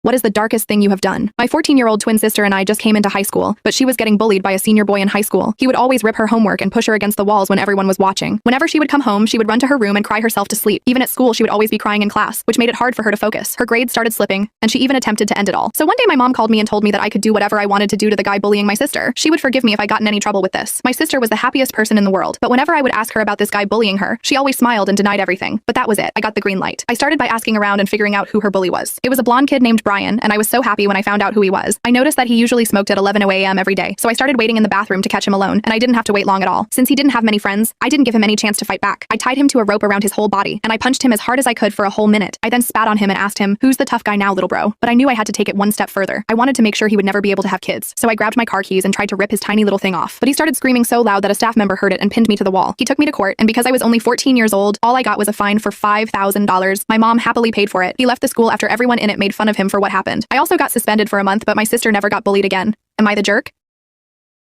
What is the darkest thing you have done? My 14-year-old twin sister and I just came into high school, but she was getting bullied by a senior boy in high school. He would always rip her homework and push her against the walls when everyone was watching. Whenever she would come home, she would run to her room and cry herself to sleep. Even at school, she would always be crying in class, which made it hard for her to focus. Her grades started slipping, and she even attempted to end it all. So one day my mom called me and told me that I could do whatever I wanted to do to the guy bullying my sister. She would forgive me if I got in any trouble with this. My sister was the happiest person in the world, but whenever I would ask her about this guy bullying her, she always smiled and denied everything. But that was it. I got the green light. I started by asking around and figuring out who her bully was. It was a blonde kid named Brian, and I was so happy when I found out who he was. I noticed that he usually smoked at 11 a.m. every day, so I started waiting in the bathroom to catch him alone, and I didn't have to wait long at all. Since he didn't have many friends, I didn't give him any chance to fight back. I tied him to a rope around his whole body, and I punched him as hard as I could for a whole minute. I then spat on him and asked him, "Who's the tough guy now, little bro?" But I knew I had to take it one step further. I wanted to make sure he would never be able to have kids, so I grabbed my car keys and tried to rip his tiny little thing off. But he started screaming so loud that a staff member heard it and pinned me to the wall. He took me to court, and because I was only 14 years old, all I got was a fine for $5,000. My mom happily paid for it. He left the school after everyone in it made fun of him for what happened. I also got suspended for a month, but my sister never got bullied again. Am I the jerk?